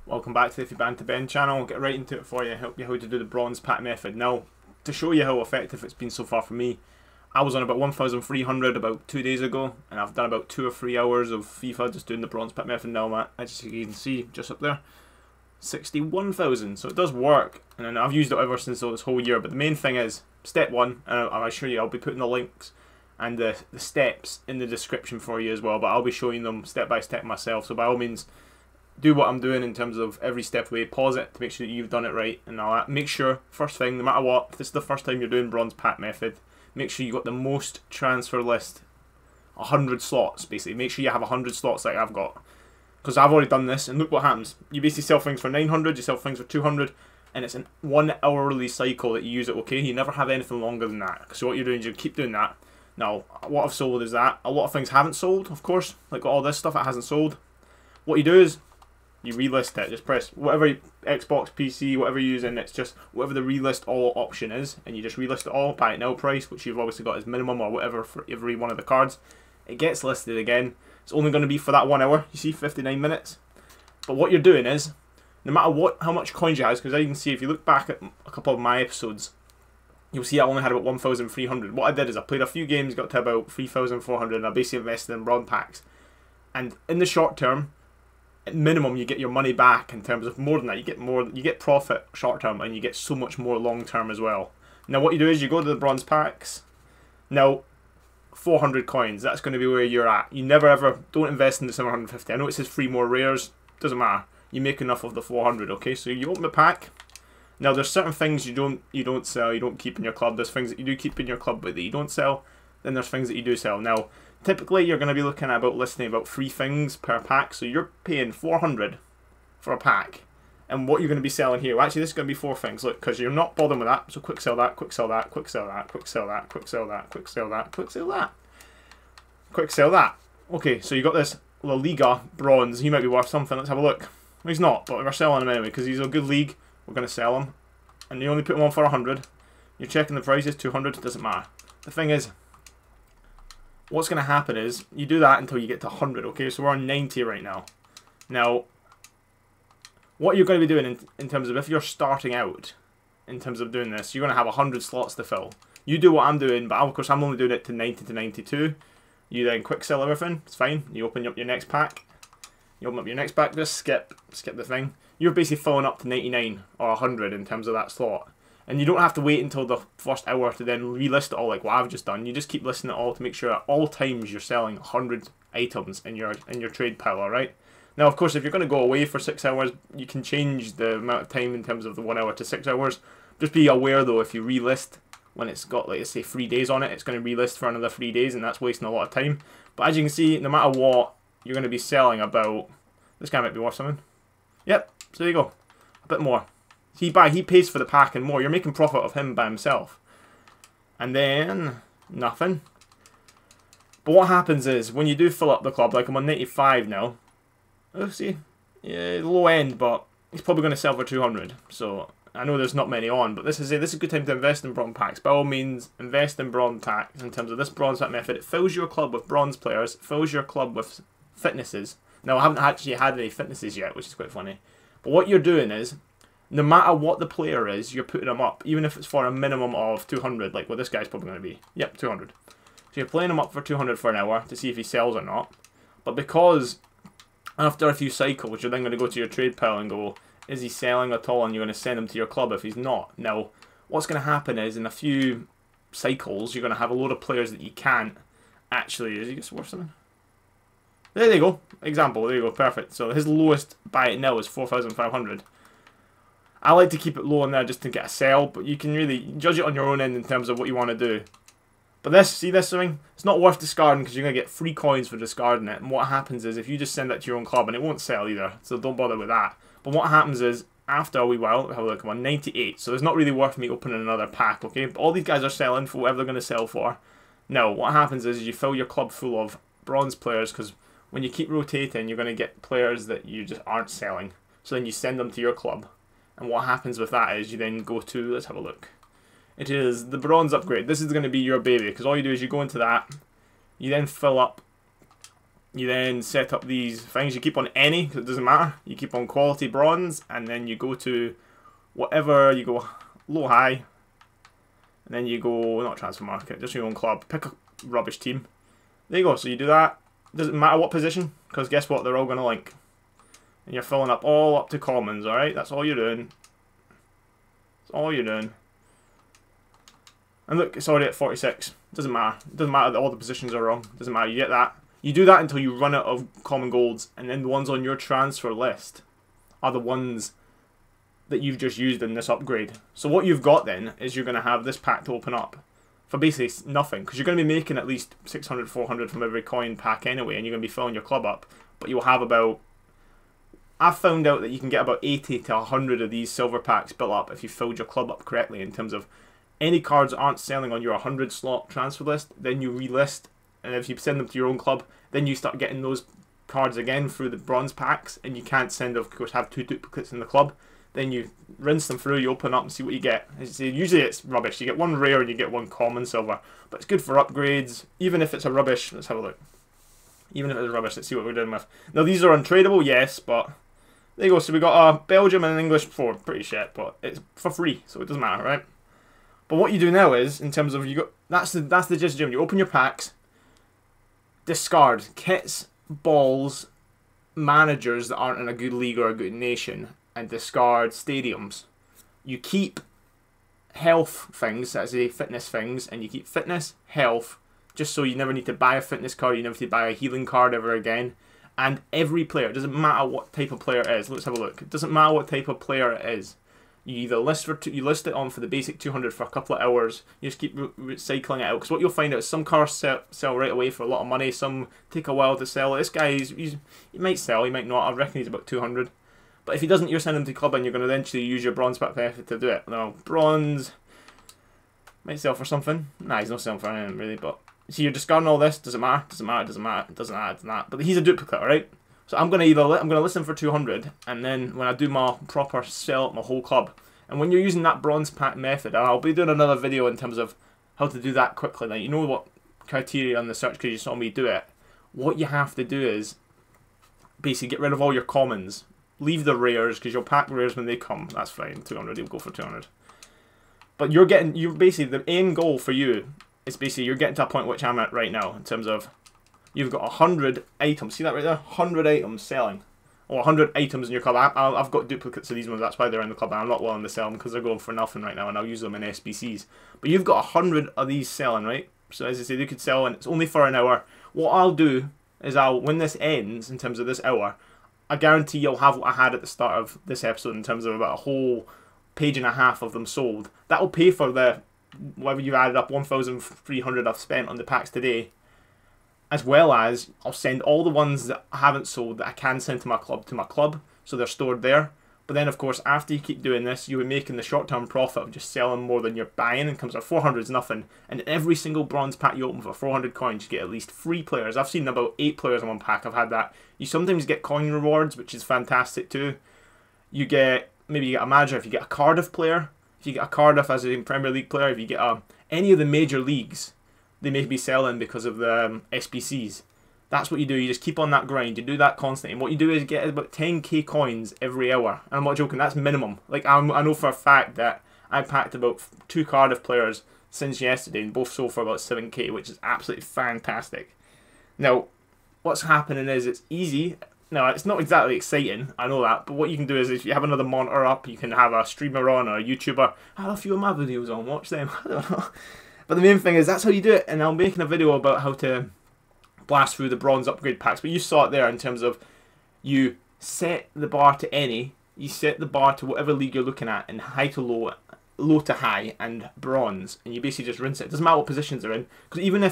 Welcome back to the IffyBanterBen channel. I'll get right into it for you, help you how to do the bronze pack method. Now, to show you how effective it's been so far for me, I was on about 1,300 about 2 days ago, and I've done about 2 or 3 hours of FIFA just doing the bronze pack method. Now, as you can see, just up there, 61,000. So it does work, and I've used it ever since this whole year. But the main thing is, step one, and I'll show you, I'll be putting the links and the steps in the description for you as well, but I'll be showing them step by step myself. So by all means, do what I'm doing in terms of every step away, pause it to make sure that you've done it right and all that. Make sure, first thing, no matter what, if this is the first time you're doing bronze pack method, make sure you got the most transfer list, 100 slots basically. Make sure you have 100 slots like I've got, because I've already done this, and look what happens. You basically sell things for 900, you sell things for 200, and it's an 1 hourly cycle that you use it, okay? You never have anything longer than that. So what you're doing is you keep doing that. Now, what I've sold is that. A lot of things haven't sold, of course, like all this stuff that hasn't sold. What you do is, you relist it. Just press whatever Xbox, PC, whatever you're using. It's just whatever the relist all option is, and you just relist it all. Buy it now price, which you've obviously got as minimum or whatever for every one of the cards. It gets listed again. It's only going to be for that 1 hour. You see, 59 minutes. But what you're doing is, no matter how much coins you have, because as you can see, if you look back at a couple of my episodes, you'll see I only had about 1,300. What I did is I played a few games, got to about 3,400, and I basically invested in bronze packs. And in the short term, at minimum, you get your money back in terms of more than that. You get profit short term, and you get so much more long term as well. Now, what you do is you go to the bronze packs. Now, 400 coins. That's going to be where you're at. You never ever don't invest in the 750. I know it says 3 more rares. Doesn't matter. You make enough of the 400. Okay, so you open the pack. Now, there's certain things you don't sell. You don't keep in your club. There's things that you do keep in your club, but that you don't sell. Then there's things that you do sell. Now, typically, you're going to be looking at about listing about 3 things per pack. So you're paying 400 for a pack. And what you're going to be selling here, well, actually, this is going to be 4 things. Look, because you're not bothering with that. So quick sell that, quick sell that, quick sell that, quick sell that, quick sell that, quick sell that, quick sell that, quick sell that. Okay, so you got this La Liga bronze. He might be worth something. Let's have a look. Well, he's not, but we're selling him anyway because he's a good league. We're going to sell him. And you only put him on for 100. You're checking the prices, 200. Doesn't matter. The thing is, what's going to happen is, you do that until you get to 100, okay? So we're on 90 right now. Now, what you're going to be doing in terms of if you're starting out, in terms of doing this, you're going to have 100 slots to fill. You do what I'm doing, but of course I'm only doing it to 90 to 92. You then quick sell everything, it's fine. You open up your next pack. You open up your next pack, just skip the thing. You're basically filling up to 99 or 100 in terms of that slot. And you don't have to wait until the first hour to then relist it all like what I've just done. You just keep listing it all to make sure at all times you're selling 100 items in your trade pile, alright? Now, of course, if you're going to go away for 6 hours, you can change the amount of time in terms of the 1 hour to 6 hours. Just be aware, though, if you relist when it's got, like, let's say 3 days on it, it's going to relist for another 3 days, and that's wasting a lot of time. But as you can see, no matter what, you're going to be selling about... This guy might be worth something. Yep, so there you go. A bit more. He pays for the pack and more. You're making profit of him by himself. And then, nothing. But what happens is, when you do fill up the club, like I'm on 95 now. Oh, see? Yeah, low end, but he's probably going to sell for 200. So, I know there's not many on, but this is a good time to invest in bronze packs. By all means, invest in bronze packs in terms of this bronze pack method. It fills your club with bronze players. It fills your club with fitnesses. Now, I haven't actually had any fitnesses yet, which is quite funny. But what you're doing is, no matter what the player is, you're putting them up, even if it's for a minimum of 200, like what this guy's probably going to be. Yep, 200. So you're playing him up for 200 for an hour to see if he sells or not. But because after a few cycles, you're then going to go to your trade pile and go, is he selling at all? And you're going to send him to your club if he's not. Now, what's going to happen is in a few cycles, you're going to have a load of players that you can't actually... Is he just worth something? There you go. Example. There you go. Perfect. So his lowest buy it now is 4,500. I like to keep it low in there just to get a sell, but you can really judge it on your own end in terms of what you want to do. But this, see this thing? It's not worth discarding because you're going to get 3 coins for discarding it. And what happens is if you just send it to your own club, and it won't sell either, so don't bother with that. But what happens is, after a wee while, have a look, I'm on 98, so it's not really worth me opening another pack, okay? But all these guys are selling for whatever they're going to sell for. Now, what happens is you fill your club full of bronze players because when you keep rotating, you're going to get players that you just aren't selling. So then you send them to your club. And what happens with that is you then go to, let's have a look. It is the bronze upgrade. This is going to be your baby because all you do is you go into that, you then fill up You then set up these things. You keep on any, because it doesn't matter. You keep on quality bronze, and then you go to whatever, you go low, high, and then you go, not transfer market, just your own club. Pick a rubbish team. There you go. So you do that. Doesn't matter what position, because guess what? They're all going to link. And you're filling up all up to commons, alright? That's all you're doing. That's all you're doing. And look, it's already at 46. Doesn't matter. It doesn't matter that all the positions are wrong. Doesn't matter. You get that. You do that until you run out of common golds, and then the ones on your transfer list are the ones that you've just used in this upgrade. So what you've got then is you're going to have this pack to open up for basically nothing, because you're going to be making at least 600, 400 from every coin pack anyway, and you're going to be filling your club up. But you'll have about... I've found out that you can get about 80 to 100 of these silver packs built up if you filled your club up correctly, in terms of any cards that aren't selling on your 100 slot transfer list, then you relist, and if you send them to your own club, then you start getting those cards again through the bronze packs, and you can't send, of course, have 2 duplicates in the club. Then you rinse them through, you open up and see what you get. Usually it's rubbish. You get 1 rare and you get 1 common silver, but it's good for upgrades, even if it's a rubbish. Let's have a look. Even if it's rubbish, let's see what we're doing with. Now these are untradeable, yes, but there you go. So we got a Belgium and an English 4, pretty shit, but it's for free, so it doesn't matter, right? But what you do now is, in terms of, you got that's the gist, Jim. You open your packs, discard kits, balls, managers that aren't in a good league or a good nation, and discard stadiums. You keep health things, that's the fitness things, and you keep fitness, health, just so you never need to buy a fitness card, you never need to buy a healing card ever again. And every player, it doesn't matter what type of player it is. Let's have a look. It doesn't matter what type of player it is. You either list you list it on for the basic 200 for a couple of hours. You just keep recycling it out, because what you'll find out is some cars sell right away for a lot of money. Some take a while to sell. This guy, he might sell, he might not. I reckon he's about 200. But if he doesn't, you're sending him to club, and you're going to eventually use your bronze pack method to do it. Now, bronze might sell for something. Nah, he's not selling for anything really. But see, you're discarding all this. Doesn't matter. Doesn't matter. Doesn't matter. It doesn't add that. But he's a duplicate, alright? So I'm going to listen for 200, and then when I do my proper sell up my whole club, and when you're using that bronze pack method, and I'll be doing another video in terms of how to do that quickly. Now, you know what criteria on the search, because you saw me do it. What you have to do is basically get rid of all your commons. Leave the rares, because you'll pack rares when they come. That's fine. 200, you'll go for 200. But you're basically, the end goal for you is basically you're getting to a point which I'm at right now, in terms of you've got 100 items. See that right there? 100 items selling. Or 100 items in your club. I've got duplicates of these ones, that's why they're in the club, and I'm not willing to sell them because they're going for nothing right now, and I'll use them in SBCs. But you've got 100 of these selling, right? So as I say, they could sell, and it's only for an hour. What I'll do is when this ends, in terms of this hour, I guarantee you'll have what I had at the start of this episode, in terms of about a whole page and a half of them sold. That'll pay for the, whatever you added up, 1,300 I've spent on the packs today. As well as, I'll send all the ones that I haven't sold that I can send to my club, so they're stored there. But then, of course, after you keep doing this, you'll be making the short-term profit of just selling more than you're buying, and comes out 400 is nothing. And every single bronze pack you open for 400 coins, you get at least 3 players. I've seen about 8 players in one pack, I've had that. You sometimes get coin rewards, which is fantastic too. You get, maybe you get a manager if you get a Cardiff player. If you get a Cardiff as a Premier League player, if you get any of the major leagues, they may be selling because of the SBCs. That's what you do. You just keep on that grind. You do that constantly. And what you do is get about 10k coins every hour. And I'm not joking. That's minimum. Like, I know for a fact that I packed about 2 Cardiff players since yesterday, and both sold for about 7k, which is absolutely fantastic. Now, what's happening is it's easy. Now, it's not exactly exciting, I know that, but what you can do is if you have another monitor up, you can have a streamer on or a YouTuber. I have a few of my videos on. Watch them. I don't know. But the main thing is, that's how you do it, and I'm making a video about how to blast through the bronze upgrade packs. But you saw it there in terms of you set the bar to any, you set the bar to whatever league you're looking at, and high to low, low to high, and bronze, and you basically just rinse it. It doesn't matter what positions they're in, because even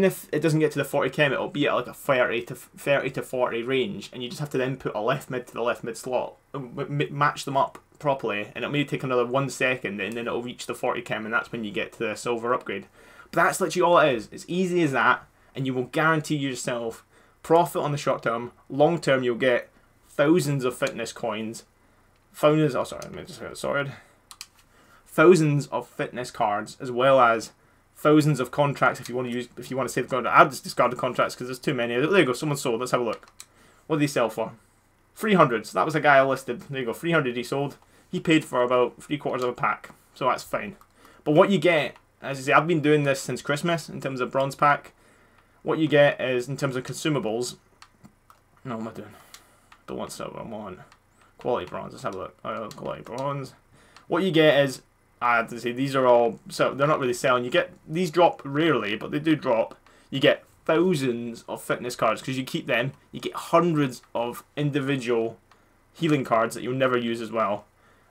if it doesn't get to the 40 chem, it'll be at like a 30 to 40 range, and you just have to then put a left mid to the left mid slot, match them up properly, and it may take another 1 second, and then it'll reach the 40 chem, and that's when you get to the silver upgrade. But that's literally all it is. It's easy as that, and you will guarantee yourself profit on the short term. Long term, you'll get thousands of fitness coins, thousands of fitness cards, as well as thousands of contracts if you want to save the contract. I've just discarded contracts because there's too many. There you go, someone sold. Let's have a look. What did they sell for? 300. So that was a guy I listed. There you go, 300 he sold. He paid for about 3/4 of a pack, so that's fine. But what you get, as I say, I've been doing this since Christmas in terms of bronze pack. What you get is, in terms of consumables, no, what am I doing? Don't want silver, I'm on quality bronze. Let's have a look. Quality bronze. What you get is, I have to say, these are all, so they're not really selling. You get, these drop rarely, but they do drop. You get thousands of fitness cards because you keep them. You get hundreds of individual healing cards that you'll never use as well.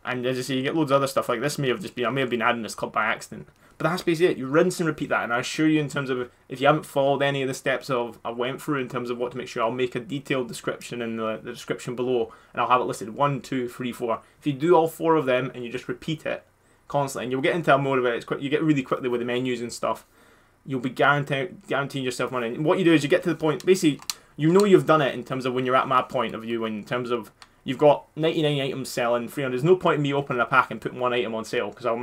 And as I say, you get loads of other stuff. Like this may have just been, I may have been adding this club by accident. But that's basically it. You rinse and repeat that. And I assure you, in terms of, if you haven't followed any of the steps I went through in terms of what to make sure, I'll make a detailed description in the description below. And I'll have it listed 1, 2, 3, 4. If you do all 4 of them and you just repeat it constantly, and you'll get into a mode of it, you get really quickly with the menus and stuff. You'll be guaranteeing yourself money. And what you do is you get to the point, basically, you know you've done it in terms of when you're at my point of view, in terms of you've got 99 items selling, 300. There's no point in me opening a pack and putting one item on sale because I'll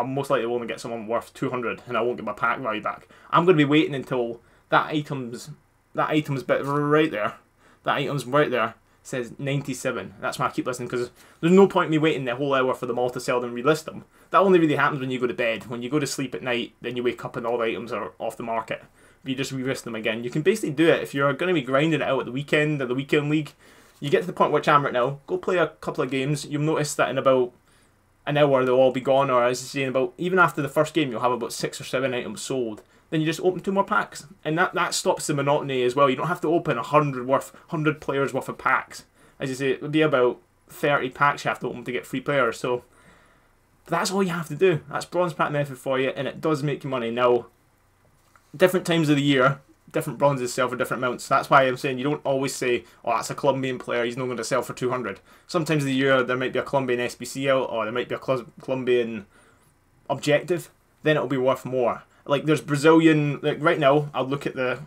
most likely only get someone worth 200 and I won't get my pack value back. I'm going to be waiting until that item's bit right there. That item's right there says 97. That's why I keep listening, because there's no point in me waiting the whole hour for them all to sell and relist them. That only really happens when you go to bed. When you go to sleep at night, then you wake up and all the items are off the market. You just relist them again. You can basically do it if you're going to be grinding it out at the weekend or the weekend league. You get to the point which I'm right now, go play a couple of games. You'll notice that in about an hour they'll all be gone, or as I say, in about, even after the first game, you'll have about 6 or 7 items sold. Then you just open 2 more packs, and that stops the monotony as well. You don't have to open 100 players worth of packs. As you say, it would be about 30 packs you have to open to get free players. So that's all you have to do. That's bronze pack method for you, and it does make you money. Now, different times of the year, different bronzes sell for different amounts. That's why I'm saying you don't always say, oh, that's a Colombian player, he's not going to sell for 200. Sometimes of the year there might be a Colombian SBC out, or there might be a Colombian objective, then it'll be worth more. Like there's Brazilian, like right now, I'll look at the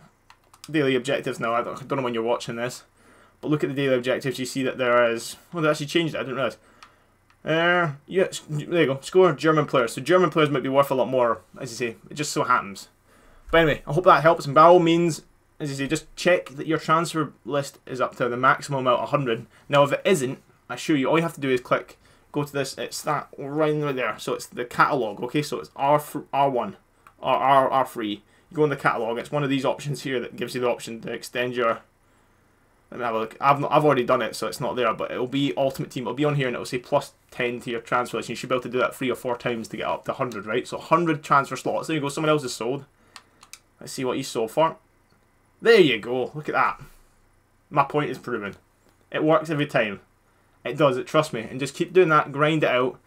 daily objectives now. I don't know when you're watching this, but look at the daily objectives, you see that there is, well, they actually changed it, I didn't realise. Yeah, there you go, score German players. So German players might be worth a lot more, as you say, it just so happens. But anyway, I hope that helps, and by all means, as you say, just check that your transfer list is up to the maximum amount, 100. Now if it isn't, I assure you, all you have to do is click, go to this, it's that right there, so it's the catalogue, okay, so it's R1, or R3, you go in the catalogue, it's one of these options here that gives you the option to extend your, let me have a look, I've already done it, so it's not there, but it'll be Ultimate Team, it'll be on here, and it'll say plus 10 to your transfer list, and you should be able to do that 3 or 4 times to get up to 100, right, so 100 transfer slots, there you go, someone else has sold. Let's see what you sold for. There you go. Look at that. My point is proven. It works every time. It does. Trust me. And just keep doing that. Grind it out.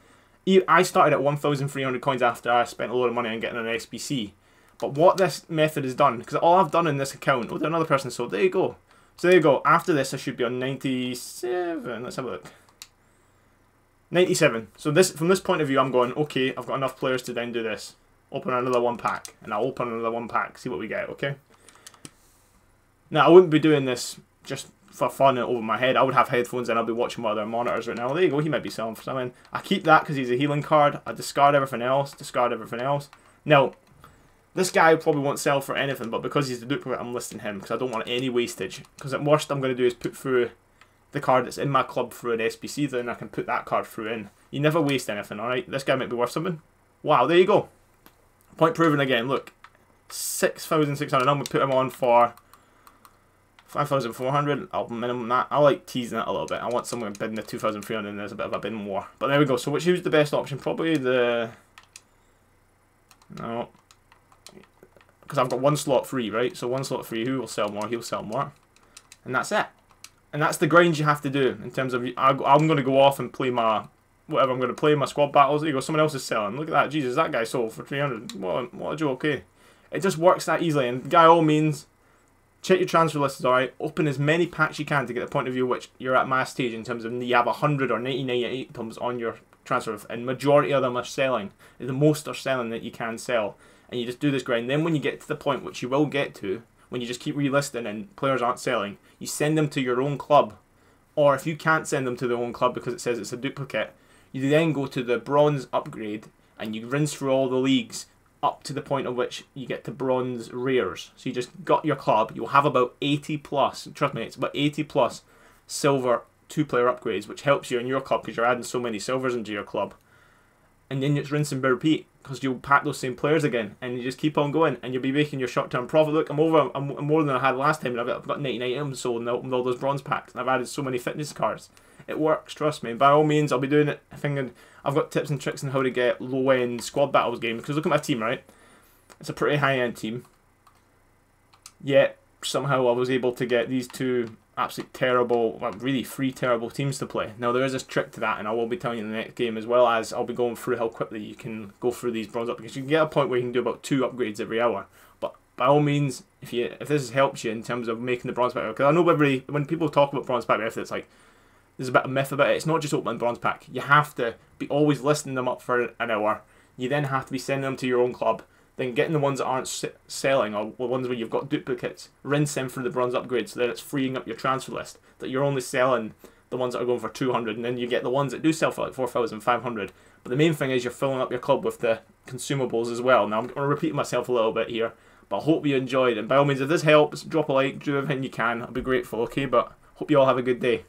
I started at 1,300 coins after I spent a lot of money on getting an SBC. But what this method has done, because all I've done in this account, oh, another person sold. There you go. So there you go. After this, I should be on 97. Let's have a look. 97. So this, from this point of view, I'm going, okay, I've got enough players to then do this. Open another 1 pack, and I'll open another 1 pack, see what we get, okay? Now, I wouldn't be doing this just for fun and over my head. I would have headphones and I'll be watching my other monitors right now. There you go, he might be selling for something. I keep that because he's a healing card. I discard everything else, Now, this guy probably won't sell for anything, but because he's the duplicate, I'm listing him because I don't want any wastage. Because at worst, I'm going to do is put through the card that's in my club through an SBC, then I can put that card through in. You never waste anything, alright? This guy might be worth something. Wow, there you go. Point proven again, look, 6,600, I'm going to put him on for 5,400, I'll minimum that. I like teasing it a little bit, I want someone bidding the 2,300 and there's a bit of a bid more. But there we go, so who's the best option? Probably the, no, because I've got 1 slot free, right? So 1 slot free, who will sell more? He'll sell more. And that's it. And that's the grind you have to do in terms of, I'm going to go off and play my, whatever I'm going to play, my squad battles. There you go, someone else is selling. Look at that, Jesus, that guy sold for 300. What a joke, okay? It just works that easily, and by all means, check your transfer list, alright? Open as many packs you can to get the point of view which you're at my stage in terms of you have 100 or 99 items on your transfer, and majority of them are selling. The most are selling that you can sell, and you just do this grind. Then when you get to the point which you will get to, when you just keep relisting and players aren't selling, you send them to your own club, or if you can't send them to their own club because it says it's a duplicate, you then go to the bronze upgrade and you rinse through all the leagues up to the point at which you get to bronze rares. So you just got your club, you'll have about 80 plus, trust me, it's about 80 plus silver 2-player upgrades, which helps you in your club because you're adding so many silvers into your club. And then it's rinse and repeat because you'll pack those same players again, and you just keep on going, and you'll be making your short-term profit. Look, I'm more than I had last time, and I've got 99 items sold and all those bronze packs, and I've added so many fitness cards. It works, trust me. By all means, I'll be doing it. I've got tips and tricks on how to get low-end squad battles games, because look at my team, right? It's a pretty high-end team. Yet, somehow I was able to get these two absolutely terrible, well, really 3 terrible teams to play. Now, there is a trick to that, and I will be telling you in the next game, as well as I'll be going through how quickly you can go through these bronze upgrades. You can get a point where you can do about 2 upgrades every hour. But by all means, if this helps you in terms of making the bronze pack, because I know when people talk about bronze pack method, it's like, there's a bit of myth about it. It's not just opening bronze pack. You have to be always listing them up for an hour. You then have to be sending them to your own club. Then getting the ones that aren't selling, or the ones where you've got duplicates, rinse them for the bronze upgrade so that it's freeing up your transfer list. That you're only selling the ones that are going for 200, and then you get the ones that do sell for like 4,500. But the main thing is you're filling up your club with the consumables as well. Now I'm going to repeat myself a little bit here, but I hope you enjoyed. And by all means, if this helps, drop a like, do everything you can. I'll be grateful, okay? But hope you all have a good day.